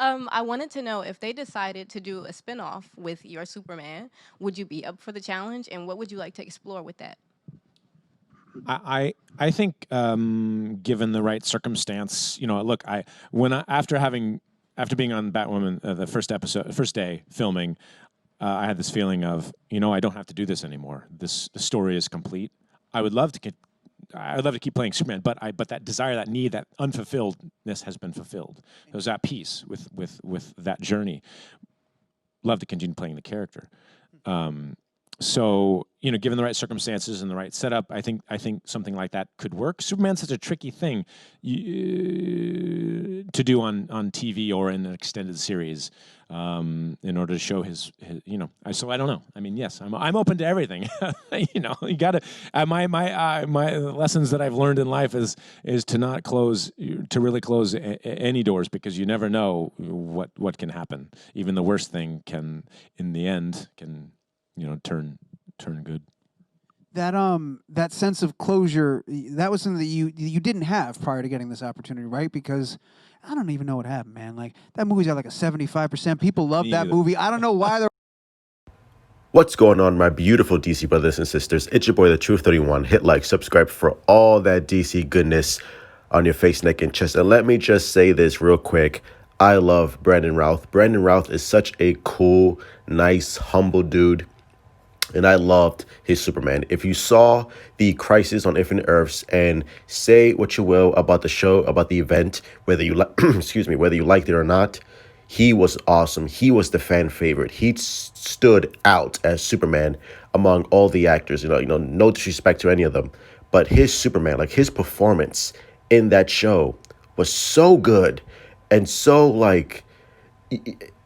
I wanted to know if they decided to do a spinoff with your Superman, would you be up for the challenge, and what would you like to explore with that? I think given the right circumstance, look, after being on Batwoman the first day filming, I had this feeling of I don't have to do this anymore. The story is complete. I would love to get. I'd love to keep playing Superman, but that desire, that need, that unfulfilledness has been fulfilled. I was at peace with that journey. Love to continue playing the character. So given the right circumstances and the right setup, I think something like that could work. Superman's such a tricky thing to do on TV or in an extended series in order to show his. So I don't know. I mean, yes, I'm open to everything. You got to. My lessons that I've learned in life is to not really close any doors, because you never know what can happen. Even the worst thing can, in the end, turn good. That sense of closure, that was something that you didn't have prior to getting this opportunity, right? Because I don't even know what happened, man. Like, that movie's at like a 75%. People love that movie. I don't know why they're. What's going on, my beautiful DC brothers and sisters? It's your boy, the Truth 31. Hit like, subscribe for all that DC goodness on your face, neck, and chest. And let me just say this real quick. I love Brandon Routh. Brandon Routh is such a cool, nice, humble dude. And I loved his Superman. If you saw the Crisis on Infinite Earths, and say what you will about the show, about the event, whether you excuse me, whether you liked it or not, he was awesome. He was the fan favorite. He stood out as Superman among all the actors. No disrespect to any of them, but his Superman, like his performance in that show, was so good, and so like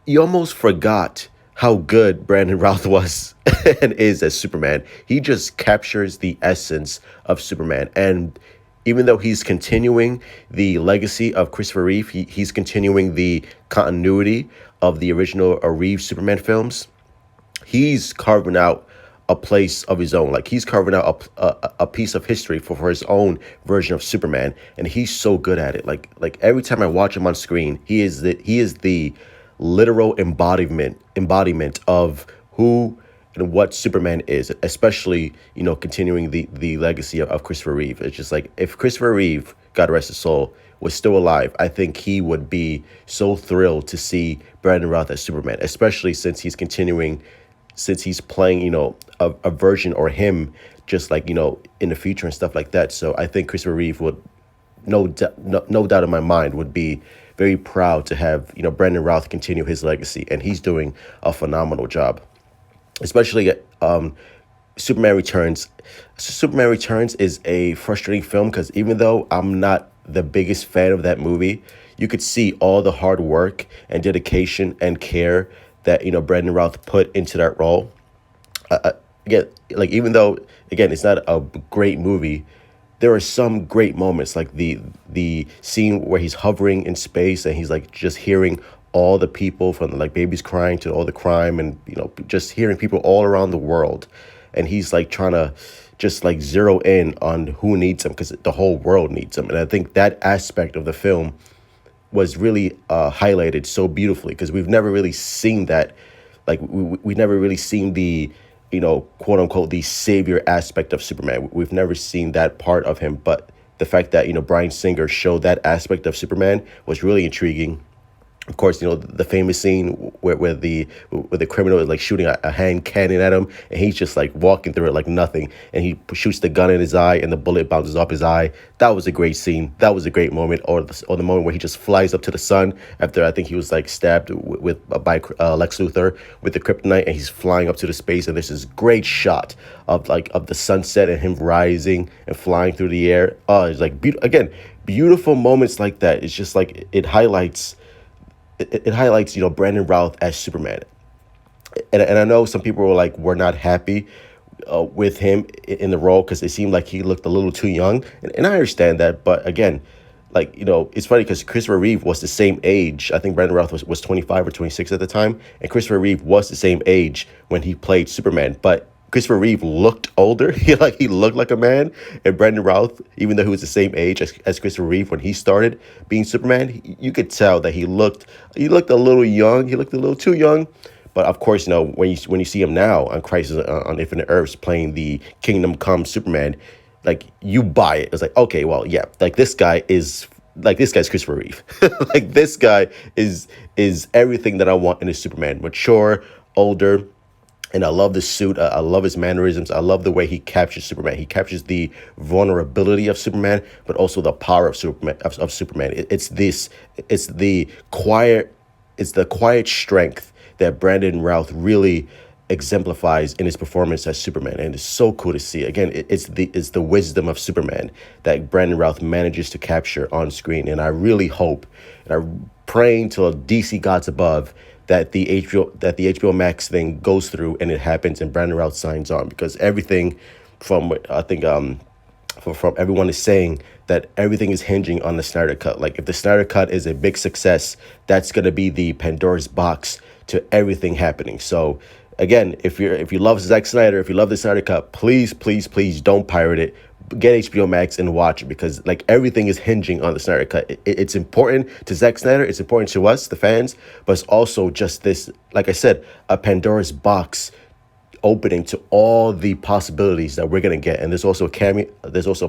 you almost forgot how good Brandon Routh was and is as Superman. He just captures the essence of Superman. And even though he's continuing the legacy of Christopher Reeve, he's continuing the continuity of the original Reeve Superman films, he's carving out a place of his own. Like, he's carving out a piece of history for his own version of Superman. And he's so good at it. Like every time I watch him on screen, he is the literal embodiment of who and what Superman is, especially, continuing the legacy of Christopher Reeve. It's just like, if Christopher Reeve, God rest his soul, was still alive, I think he would be so thrilled to see Brandon Routh as Superman, especially since he's playing, a version, or him, just like, in the future and stuff like that. So I think Christopher Reeve would, no doubt in my mind, would be very proud to have, Brandon Routh continue his legacy, and he's doing a phenomenal job. Especially Superman Returns. Superman Returns is a frustrating film, because even though I'm not the biggest fan of that movie, you could see all the hard work and dedication and care that Brandon Routh put into that role. Again, like, even though, again, it's not a great movie, there are some great moments, like the scene where he's hovering in space and he's like just hearing all the people, from like babies crying to all the crime, and just hearing people all around the world, and he's like trying to just like zero in on who needs him, because the whole world needs him. And I think that aspect of the film was really highlighted so beautifully, because we've never really seen that. Like, we never really seen the quote unquote, the savior aspect of Superman. We've never seen that part of him, but the fact that Bryan Singer showed that aspect of Superman was really intriguing. Of course, the famous scene where the criminal is like shooting a hand cannon at him, and he's just like walking through it like nothing, and he shoots the gun in his eye, and the bullet bounces off his eye. That was a great scene. That was a great moment. Or the moment where he just flies up to the sun after, I think he was like stabbed by Lex Luthor with the kryptonite, and he's flying up to the space, and there's this great shot of the sunset and him rising and flying through the air. It's like beautiful moments like that. It's just like it highlights. It highlights, Brandon Routh as Superman. And I know some people were not happy with him in the role, because it seemed like he looked a little too young. And I understand that. But again, it's funny, because Christopher Reeve was the same age. I think Brandon Routh was 25 or 26 at the time. And Christopher Reeve was the same age when he played Superman. But Christopher Reeve looked older. He looked like a man, and Brandon Routh, even though he was the same age as Christopher Reeve when he started being Superman, you could tell that he looked a little young. He looked a little too young. But of course, when you see him now on Crisis on Infinite Earths playing the Kingdom Come Superman, like you buy it. It's like, okay, well, yeah, this guy's Christopher Reeve. Like this guy is everything that I want in a Superman. Mature, older, and I love the suit. I love his mannerisms. I love the way he captures Superman. He captures the vulnerability of Superman, but also the power of Superman. Of Superman. It's this. It's the quiet. It's the quiet strength that Brandon Routh really exemplifies in his performance as Superman, and it's so cool to see. Again, it's the wisdom of Superman that Brandon Routh manages to capture on screen, and I really hope, and I'm praying to DC gods above that the HBO Max thing goes through and it happens and Brandon Routh signs on, because everything from what I think from everyone is saying that everything is hinging on the Snyder Cut. Like if the Snyder Cut is a big success, that's gonna be the Pandora's box to everything happening. So again, if you love Zack Snyder, if you love the Snyder Cut, please, please, please don't pirate it. Get HBO Max and watch it, because like everything is hinging on the Snyder Cut. It's important to Zack Snyder. It's important to us, the fans, but it's also just this, like I said, a Pandora's box opening to all the possibilities that we're gonna get. And there's also a cameo. There's also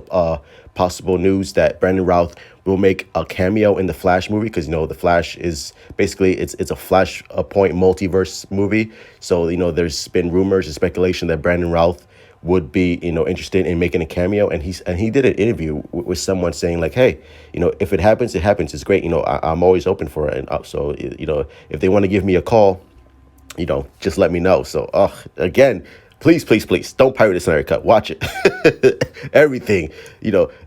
possible news that Brandon Routh will make a cameo in the Flash movie, because the Flash is basically it's a Flashpoint multiverse movie. So there's been rumors and speculation that Brandon Routh would be interested in making a cameo, and he did an interview with someone saying like, hey, if it happens, it happens. It's great. I'm always open for it. And so if they want to give me a call, just let me know. So, again, please, please, please don't pirate the Snyder Cut. Watch it. Everything,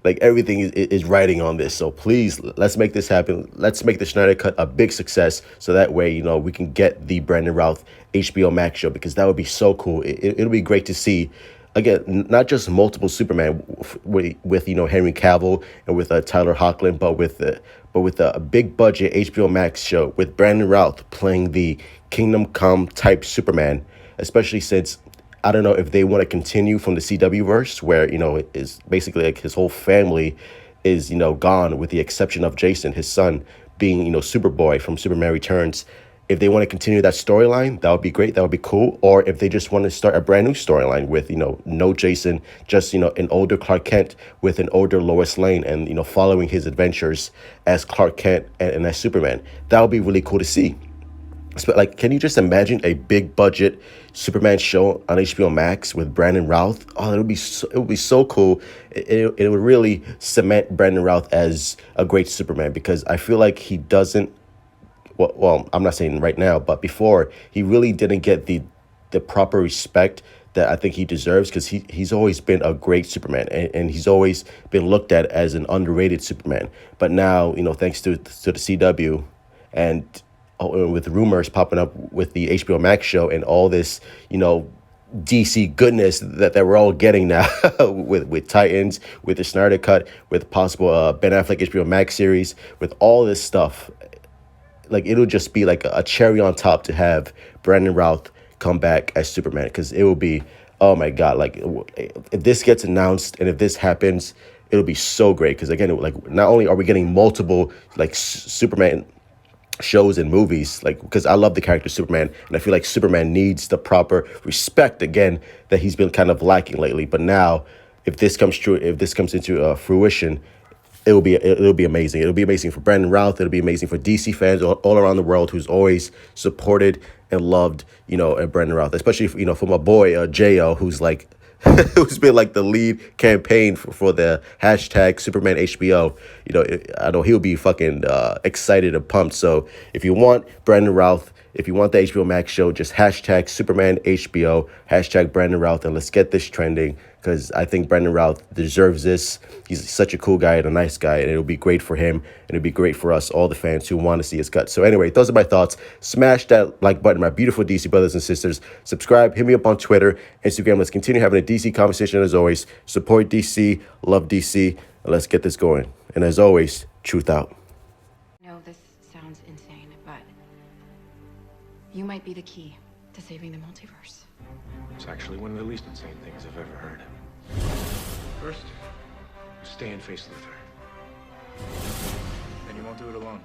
like everything is riding on this. So please, let's make this happen. Let's make the Snyder Cut a big success. So that way, we can get the Brandon Routh HBO Max show, because that would be so cool. It'll be great to see. Again, not just multiple Superman with Henry Cavill and with Tyler Hoechlin, but with a big budget HBO Max show with Brandon Routh playing the Kingdom Come type Superman, especially since I don't know if they want to continue from the CW verse, where it is basically like his whole family is gone, with the exception of Jason, his son, being Superboy from Superman Returns. If they want to continue that storyline, that would be great. That would be cool. Or if they just want to start a brand new storyline with, no Jason, just, an older Clark Kent with an older Lois Lane, and, following his adventures as Clark Kent and as Superman. That would be really cool to see. Like, can you just imagine a big budget Superman show on HBO Max with Brandon Routh? Oh, it would be so cool. It would really cement Brandon Routh as a great Superman, because I feel like he doesn't. Well, I'm not saying right now, but before, he really didn't get the proper respect that I think he deserves, because he's always been a great Superman, and he's always been looked at as an underrated Superman. But now, thanks to the CW and with rumors popping up with the HBO Max show and all this, DC goodness that we're all getting now with Titans, with the Snyder Cut, with possible Ben Affleck HBO Max series, with all this stuff. Like, it'll just be like a cherry on top to have Brandon Routh come back as Superman, because it will be, oh my God, like if this gets announced and if this happens, it'll be so great. Because again, like not only are we getting multiple like Superman shows and movies, like, because I love the character Superman, and I feel like Superman needs the proper respect again that he's been kind of lacking lately. But now, if this comes true, if this comes into fruition, it'll be amazing. It'll be amazing for Brandon Routh. It'll be amazing for DC fans all around the world who's always supported and loved, and Brandon Routh, especially for my boy Jo, who's like who's been like the lead campaign for the hashtag Superman HBO. I know he'll be fucking excited and pumped. So if you want Brandon Routh, if you want the HBO Max show, just hashtag Superman HBO, hashtag Brandon Routh, and let's get this trending, because I think Brandon Routh deserves this. He's such a cool guy and a nice guy, and it'll be great for him, and it'll be great for us, all the fans who want to see his cut. So anyway, those are my thoughts. Smash that like button, my beautiful DC brothers and sisters. Subscribe, hit me up on Twitter, Instagram. Let's continue having a DC conversation as always. Support DC, love DC, and let's get this going. And as always, truth out. I know this sounds insane, but you might be the key. to saving the multiverse. It's actually one of the least insane things I've ever heard. First, stay and face Luthor. Then you won't do it alone.